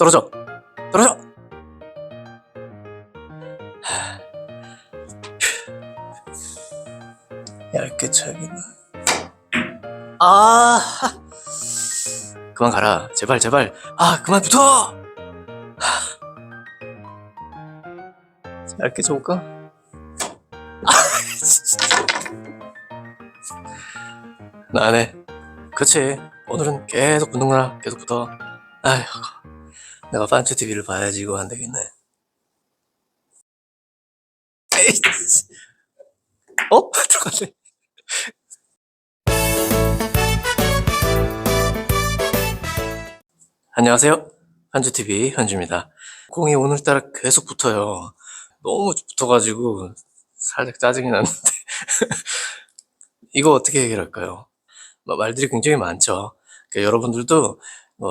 떨어져. 떨어져. 얇게 쳐야겠나. 아, 그만 가라. 제발, 제발. 아, 그만 붙어. 얇게 쳐볼까? 나 안 해. 그치. 오늘은 계속 붙는구나. 계속 붙어. 아휴, 내가 판츠 TV를 봐야지. 이거 안 되겠네. 에이, 들어갔네. 안녕하세요. 한주TV 현주입니다. 공이 오늘따라 계속 붙어요. 너무 붙어가지고 살짝 짜증이 나는데 이거 어떻게 해결할까요? 말들이 굉장히 많죠. 그러니까 여러분들도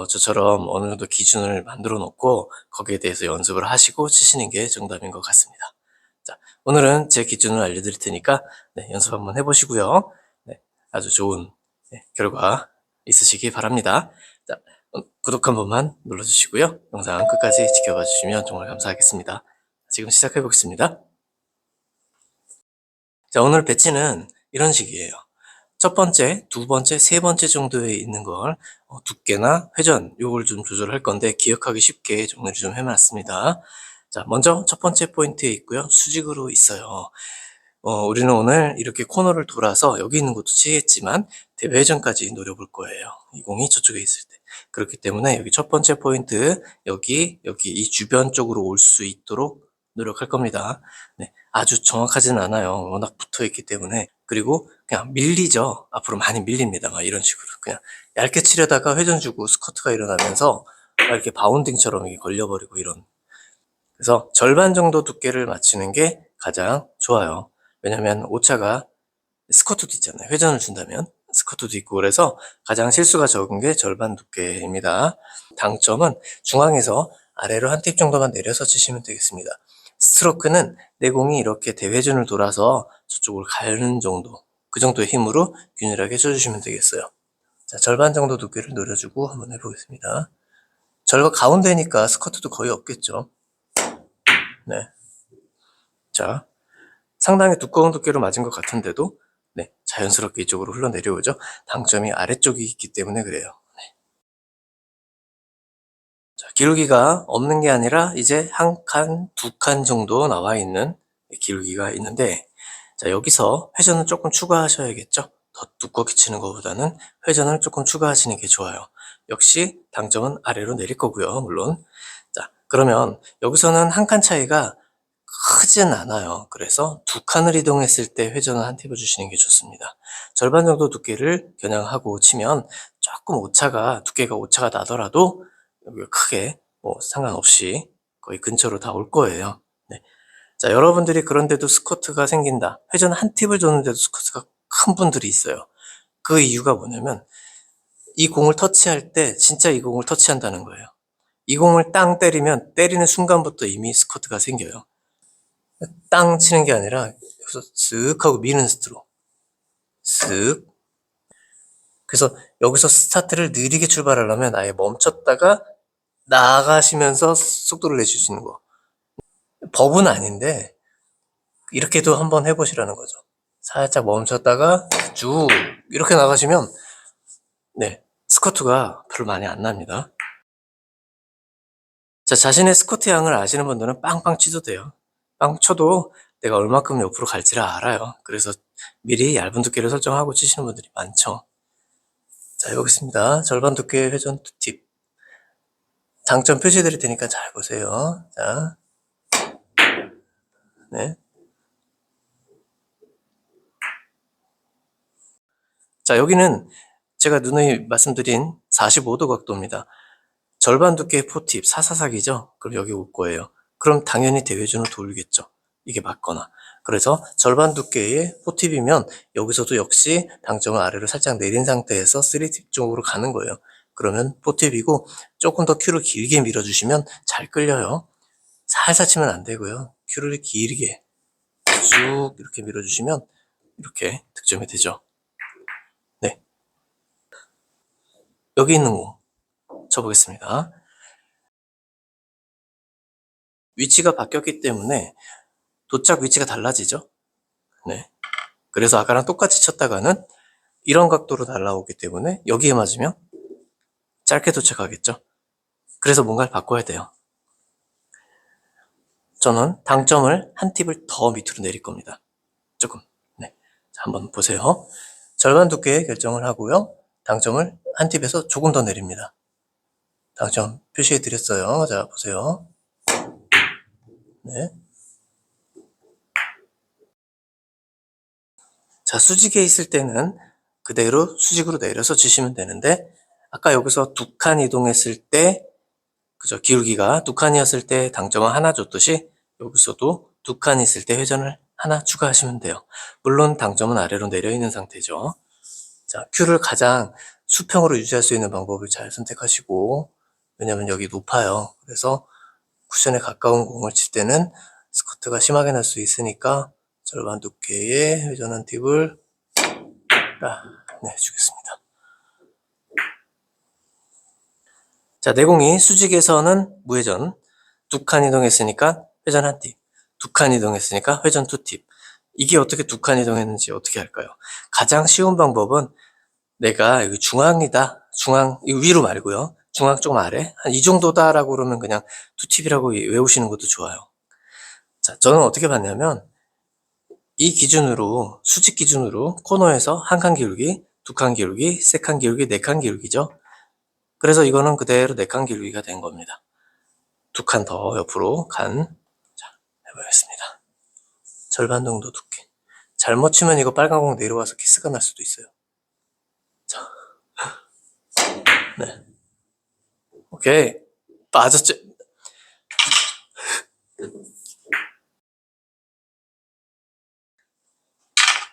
저처럼 어느 정도 기준을 만들어 놓고 거기에 대해서 연습을 하시고 치시는 게 정답인 것 같습니다. 자, 오늘은 제 기준을 알려드릴 테니까 연습 한번 해보시고요. 아주 좋은 결과 있으시기 바랍니다. 자, 구독 한 번만 눌러주시고요. 영상 끝까지 지켜봐 주시면 정말 감사하겠습니다. 지금 시작해 보겠습니다. 자, 오늘 배치는 이런 식이에요. 첫 번째, 두 번째, 세 번째 정도에 있는 걸 두께나 회전 요걸 좀 조절할 건데 기억하기 쉽게 정리를 좀 해놨습니다. 자, 먼저 첫 번째 포인트에 있고요. 수직으로 있어요. 우리는 오늘 이렇게 코너를 돌아서 여기 있는 것도 치겠지만 대회전까지 노려볼 거예요. 이 공이 저쪽에 있을 때. 그렇기 때문에 여기 첫 번째 포인트, 여기 이 주변 쪽으로 올 수 있도록 노력할 겁니다. 네, 아주 정확하진 않아요. 워낙 붙어 있기 때문에. 그리고 그냥 밀리죠. 앞으로 많이 밀립니다. 막 이런 식으로. 그냥 얇게 치려다가 회전 주고 스커트가 일어나면서 이렇게 바운딩처럼 이게 걸려버리고 이런. 그래서 절반 정도 두께를 맞추는 게 가장 좋아요. 왜냐면 오차가 스커트도 있잖아요. 회전을 준다면 스커트도 있고 그래서 가장 실수가 적은 게 절반 두께입니다. 당점은 중앙에서 아래로 한 팁 정도만 내려서 치시면 되겠습니다. 스트로크는 내 공이 이렇게 대회전을 돌아서 저쪽으로 가는 정도, 그 정도의 힘으로 균일하게 쳐주시면 되겠어요. 자, 절반 정도 두께를 노려주고 한번 해보겠습니다. 절반 가운데니까 스커트도 거의 없겠죠. 네. 자, 상당히 두꺼운 두께로 맞은 것 같은데도 자연스럽게 이쪽으로 흘러내려오죠. 당점이 아래쪽이 있기 때문에 그래요. 자, 기울기가 없는 게 아니라 이제 한 칸, 두 칸 정도 나와 있는 기울기가 있는데, 자, 여기서 회전을 조금 추가하셔야겠죠. 더 두껍게 치는 것보다는 회전을 조금 추가하시는 게 좋아요. 역시 당점은 아래로 내릴 거고요, 물론. 자, 그러면 여기서는 한 칸 차이가 크진 않아요. 그래서 두 칸을 이동했을 때 회전을 한 팁을 주시는 게 좋습니다. 절반 정도 두께를 겨냥하고 치면 조금 두께가 오차가 나더라도 크게 상관없이 거의 근처로 다 올 거예요. 네. 자, 여러분들이 그런데도 스커트가 생긴다. 회전 한 팁을 줬는데도 스커트가 큰 분들이 있어요. 그 이유가 뭐냐면 이 공을 터치할 때 진짜 이 공을 터치한다는 거예요. 이 공을 땅 때리면 때리는 순간부터 이미 스커트가 생겨요. 땅 치는 게 아니라 여기서 쓱 하고 미는 스트로 쓱. 그래서 여기서 스타트를 느리게 출발하려면 아예 멈췄다가 나가시면서 속도를 내주시는 거. 법은 아닌데 이렇게도 한번 해보시라는 거죠. 살짝 멈췄다가 쭉 이렇게 나가시면 스커트가 별로 많이 안 납니다. 자, 자신의 스커트 양을 아시는 분들은 빵빵 치도 돼요. 빵 쳐도 내가 얼마큼 옆으로 갈지를 알아요. 그래서 미리 얇은 두께를 설정하고 치시는 분들이 많죠. 자, 여기 있습니다. 절반 두께 회전 팁. 당점 표시 드릴 테니까 잘 보세요. 자, 네. 자, 여기는 제가 누누이 말씀드린 45도 각도입니다. 절반 두께의 포팁, 사사삭이죠? 그럼 여기 올 거예요. 그럼 당연히 대회전을 돌겠죠. 이게 맞거나. 그래서 절반 두께의 포팁이면 여기서도 역시 당점을 아래로 살짝 내린 상태에서 3팁 쪽으로 가는 거예요. 그러면 포팁이고 조금 더 큐를 길게 밀어주시면 잘 끌려요. 살살 치면 안 되고요. 큐를 길게 쭉 이렇게 밀어주시면 이렇게 득점이 되죠. 네. 여기 있는 공 쳐보겠습니다. 위치가 바뀌었기 때문에 도착 위치가 달라지죠. 네. 그래서 아까랑 똑같이 쳤다가는 이런 각도로 날아오기 때문에 여기에 맞으면 짧게 도착하겠죠. 그래서 뭔가를 바꿔야 돼요. 저는 당점을 한 팁을 더 밑으로 내릴 겁니다. 조금. 네. 자, 한번 보세요. 절반 두께 결정을 하고요. 당점을 한 팁에서 조금 더 내립니다. 당점 표시해 드렸어요. 자, 보세요. 네. 자, 수직에 있을 때는 그대로 수직으로 내려서 치시면 되는데, 아까 여기서 두 칸 이동했을 때, 그죠? 기울기가 두 칸이었을 때 당점을 하나 줬듯이, 여기서도 두 칸 있을 때 회전을 하나 추가하시면 돼요. 물론 당점은 아래로 내려 있는 상태죠. 자, 큐를 가장 수평으로 유지할 수 있는 방법을 잘 선택하시고, 왜냐면 여기 높아요. 그래서 쿠션에 가까운 공을 칠 때는 스커트가 심하게 날 수 있으니까 절반 두께의 회전한 팁을 주겠습니다. 자, 내공이 수직에서는 무회전, 두 칸 이동했으니까 회전 한 팁, 두 칸 이동했으니까 회전 두 팁. 이게 어떻게 두 칸 이동했는지 어떻게 할까요? 가장 쉬운 방법은 내가 여기 중앙이다, 중앙, 이거 위로 말고요. 중앙 좀 아래, 한 이 정도다라고 그러면 그냥 두 팁이라고 외우시는 것도 좋아요. 자, 저는 어떻게 봤냐면 이 기준으로, 수직 기준으로 코너에서 한 칸 기울기, 두 칸 기울기, 세 칸 기울기, 네 칸 기울기죠. 그래서 이거는 그대로 네 칸 기울기가 된 겁니다. 두 칸 더 옆으로 칸. 자, 해보겠습니다. 절반 정도 두께. 잘못 치면 이거 빨간 공 내려와서 키스가 날 수도 있어요. 자, 네. 오케이. 빠졌죠?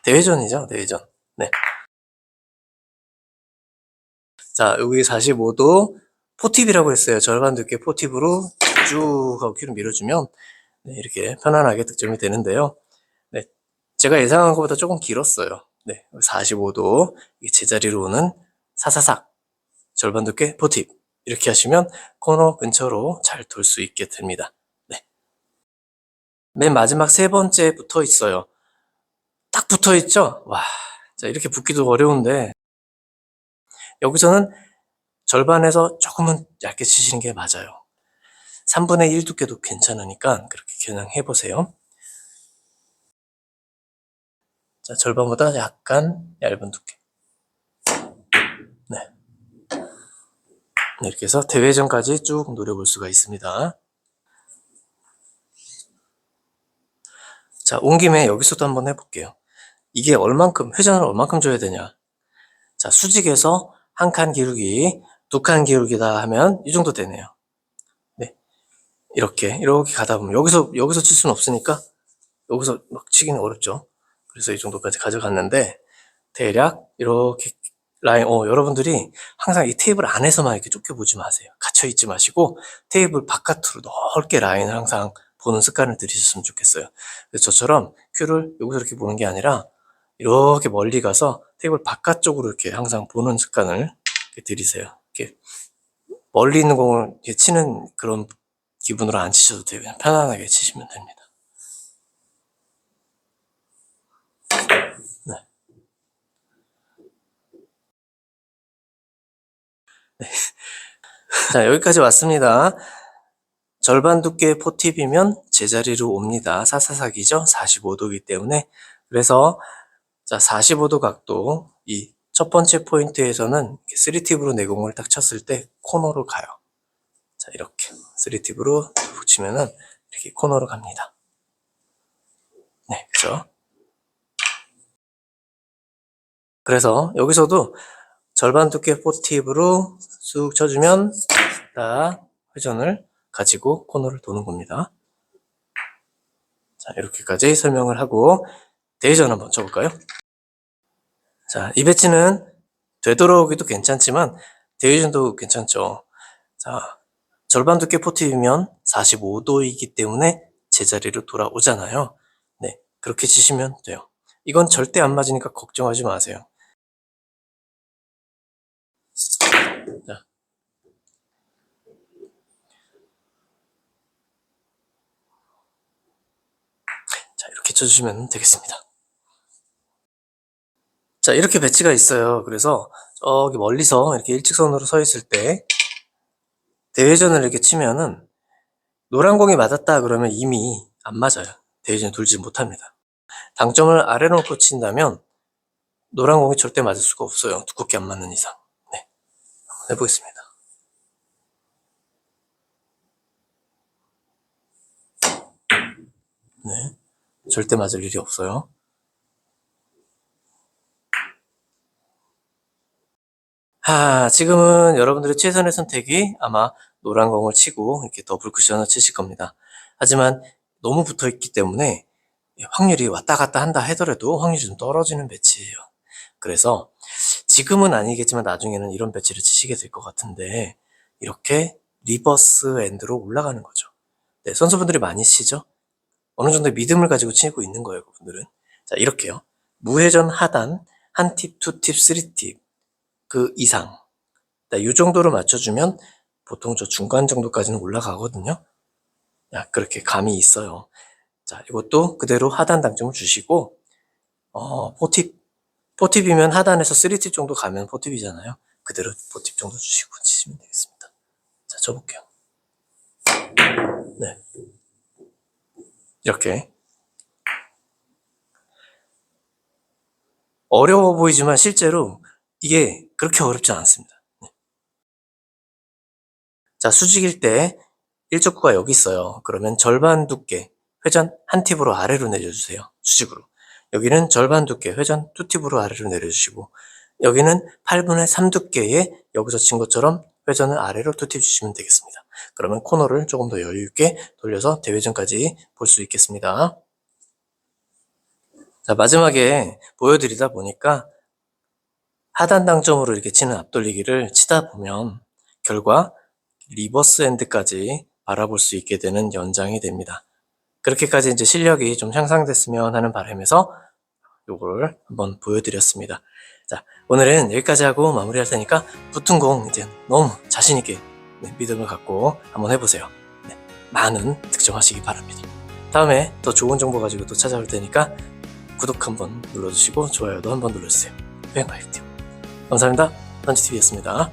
대회전이죠, 대회전. 네. 자, 여기 45도 포팁이라고 했어요. 절반 두께 포팁으로 쭉 하고 큐를 밀어주면 네, 이렇게 편안하게 득점이 되는데요. 네, 제가 예상한 것보다 조금 길었어요. 네, 45도 제자리로 오는 사사삭 절반 두께 포팁 이렇게 하시면 코너 근처로 잘 돌 수 있게 됩니다. 네. 맨 마지막 세 번째 붙어 있어요. 딱 붙어 있죠? 와, 자, 이렇게 붙기도 어려운데 여기서는 절반에서 조금은 얇게 치시는 게 맞아요. 3분의 1 두께도 괜찮으니까 그렇게 그냥 해보세요. 자, 절반보다 약간 얇은 두께. 네. 이렇게 해서 대회전까지 쭉 노려볼 수가 있습니다. 자, 온 김에 여기서도 한번 해볼게요. 이게 얼만큼, 회전을 얼만큼 줘야 되냐. 자, 수직에서 한 칸 기울기, 두 칸 기울기다 하면 이 정도 되네요. 네. 이렇게 가다 보면 여기서 칠 수는 없으니까 여기서 막 치기는 어렵죠. 그래서 이 정도까지 가져갔는데 대략 이렇게 라인, 여러분들이 항상 이 테이블 안에서만 이렇게 쫓겨보지 마세요. 갇혀있지 마시고 테이블 바깥으로 넓게 라인을 항상 보는 습관을 들이셨으면 좋겠어요. 그래서 저처럼 큐를 여기서 이렇게 보는 게 아니라 이렇게 멀리 가서 테이블 바깥쪽으로 이렇게 항상 보는 습관을 들이세요. 이렇게 멀리 있는 공을 이렇게 치는 그런 기분으로 안 치셔도 돼요. 그냥 편안하게 치시면 됩니다. 네. 네. 자, 여기까지 왔습니다. 절반 두께의 포팁이면 제자리로 옵니다. 사사삭이죠? 45도이기 때문에. 그래서 자, 45도 각도 이 첫 번째 포인트에서는 3팁으로 내공을 딱 쳤을 때 코너로 가요. 자, 이렇게 3팁으로 붙이면은 이렇게 코너로 갑니다. 네, 그죠? 그래서 여기서도 절반 두께 포팁으로 쑥 쳐주면 딱 회전을 가지고 코너를 도는 겁니다. 자, 이렇게까지 설명을 하고 대회전 한번 쳐볼까요? 자, 이 배치는 되돌아오기도 괜찮지만 대회전도 괜찮죠. 자, 절반 두께 포팁이면 45도이기 때문에 제자리로 돌아오잖아요. 네, 그렇게 치시면 돼요. 이건 절대 안 맞으니까 걱정하지 마세요. 자, 배쳐주시면 되겠습니다. 자, 이렇게 배치가 있어요. 그래서 저기 멀리서 이렇게 일직선으로 서 있을 때 대회전을 이렇게 치면은 노란 공이 맞았다 그러면 이미 안 맞아요. 대회전 돌지 못합니다. 당점을 아래로 놓고 친다면 노란 공이 절대 맞을 수가 없어요. 두껍게 안 맞는 이상. 네, 한번 해보겠습니다. 네, 절대 맞을 일이 없어요. 지금은 여러분들의 최선의 선택이 아마 노란 공을 치고 이렇게 더블 쿠션을 치실 겁니다. 하지만 너무 붙어 있기 때문에 확률이 왔다 갔다 한다 하더라도 확률이 좀 떨어지는 배치예요. 그래서 지금은 아니겠지만 나중에는 이런 배치를 치시게 될 것 같은데 이렇게 리버스 엔드로 올라가는 거죠. 네, 선수분들이 많이 치죠. 어느 정도의 믿음을 가지고 치고 있는 거예요, 그분들은. 자, 이렇게요. 무회전 하단, 한 팁, 투 팁, 쓰리 팁, 그 이상. 이 정도로 맞춰주면 보통 저 중간 정도까지는 올라가거든요. 그렇게 감이 있어요. 자, 이것도 그대로 하단 당점을 주시고, 4팁. 4팁이면 하단에서 3팁 정도 가면 4팁이잖아요. 그대로 4팁 정도 주시고 치시면 되겠습니다. 자, 쳐볼게요. 네. 이렇게. 어려워 보이지만 실제로 이게 그렇게 어렵지 않습니다. 네. 자, 수직일 때 일적구가 여기 있어요. 그러면 절반 두께, 회전 한 팁으로 아래로 내려주세요. 수직으로. 여기는 절반 두께, 회전 2팁으로 아래로 내려주시고, 여기는 8분의 3 두께에 여기서 친 것처럼 회전을 아래로 2팁 주시면 되겠습니다. 그러면 코너를 조금 더 여유 있게 돌려서 대회전까지 볼 수 있겠습니다. 자, 마지막에 보여드리다 보니까 하단 당점으로 이렇게 치는 앞돌리기를 치다 보면 결과 리버스 엔드까지 바라볼 수 있게 되는 연장이 됩니다. 그렇게까지 이제 실력이 좀 향상됐으면 하는 바람에서 요걸 한번 보여드렸습니다. 자, 오늘은 여기까지 하고 마무리할 테니까 붙은 공 이제 너무 자신있게 믿음을 갖고 한번 해보세요. 네, 많은 득점하시기 바랍니다. 다음에 더 좋은 정보 가지고 또 찾아올 테니까 구독 한번 눌러주시고 좋아요도 한번 눌러주세요. 회원가입 팀 감사합니다. 던지TV였습니다.